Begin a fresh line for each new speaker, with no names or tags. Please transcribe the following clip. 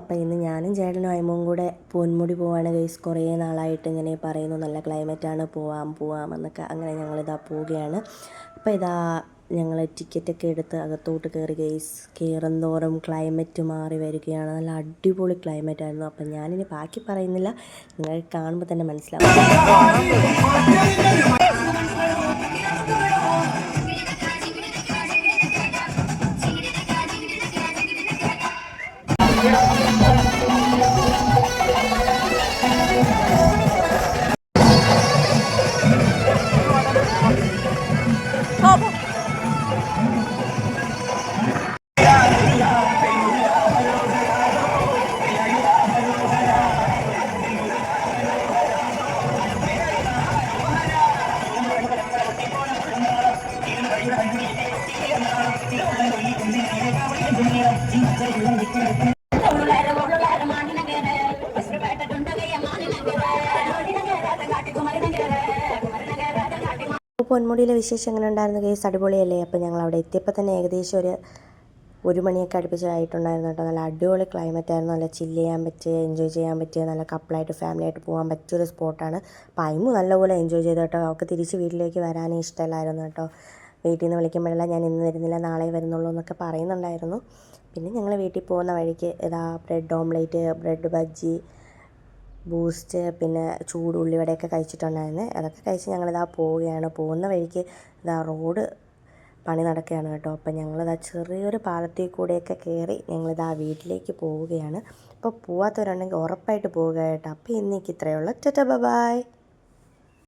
അപ്പോൾ ഇന്ന് ഞാനും ചേട്ടനും അയ്മും കൂടെ പൊന്മുടി പോവാണ് ഗൈസ്. കുറേ നാളായിട്ട് ഇങ്ങനെ പറയുന്നു, നല്ല ക്ലൈമറ്റാണ്, പോവാം എന്നൊക്കെ. അങ്ങനെ ഞങ്ങളിതാ പോവുകയാണ്. അപ്പോൾ ഇതാ ഞങ്ങൾ ടിക്കറ്റൊക്കെ എടുത്ത് അകത്തോട്ട് കയറി ഗൈസ്. കയറുന്തോറും ക്ലൈമറ്റ് മാറി വരികയാണ്. നല്ല അടിപൊളി ക്ലൈമറ്റായിരുന്നു. അപ്പം ഞാനിനി ബാക്കി പറയുന്നില്ല, നിങ്ങൾ കാണുമ്പോൾ തന്നെ മനസ്സിലാവും. പൊന്മുടിയിലെ വിശേഷം എങ്ങനെ ഉണ്ടായിരുന്നു കേസ്? അടിപൊളിയല്ലേ? അപ്പോൾ ഞങ്ങൾ അവിടെ എത്തിയപ്പോൾ തന്നെ ഏകദേശം ഒരു മണിയൊക്കെ അടുപ്പിച്ചായിട്ടുണ്ടായിരുന്നു കേട്ടോ. നല്ല അടിപൊളി ക്ലൈമറ്റ് ആയിരുന്നു. നല്ല ചില്ല് ചെയ്യാൻ പറ്റിയ, എൻജോയ് ചെയ്യാൻ പറ്റിയ, നല്ല കപ്പിളായിട്ട് ഫാമിലിയായിട്ട് പോകാൻ പറ്റിയൊരു സ്പോട്ടാണ്. അപ്പോൾ അയിമു നല്ലപോലെ എൻജോയ് ചെയ്തു കേട്ടോ. അവൾക്ക് തിരിച്ച് വീട്ടിലേക്ക് വരാനേ ഇഷ്ടമല്ലായിരുന്നു കേട്ടോ. വീട്ടിൽ നിന്ന് വിളിക്കുമ്പോഴെല്ലാം ഞാൻ ഇന്ന് വരുന്നില്ല, നാളെ വരുന്നുള്ളൂ എന്നൊക്കെ പറയുന്നുണ്ടായിരുന്നു. പിന്നെ ഞങ്ങൾ വീട്ടിൽ പോകുന്ന വഴിക്ക് ഇതാ bread omelette, bread bajji, boost, പിന്നെ ചൂട് ഉള്ളിവടയൊക്കെ കഴിച്ചിട്ടുണ്ടായിരുന്നു. അതൊക്കെ കഴിച്ച് ഞങ്ങളിതാ പോവുകയാണ്. പോകുന്ന വഴിക്ക് ഇതാ റോഡ് പണി നടക്കുകയാണ് കേട്ടോ. അപ്പം ഞങ്ങളിതാ ചെറിയൊരു പാലത്തിൽ കൂടെയൊക്കെ കയറി ഞങ്ങളിതാ വീട്ടിലേക്ക് പോവുകയാണ്. അപ്പോൾ പോവാത്തവരുണ്ടെങ്കിൽ ഉറപ്പായിട്ട് പോവുക കേട്ടോ. അപ്പോൾ ഇന്നേക്ക് ഇത്രയേ ഉള്ളൂ. Tata bye.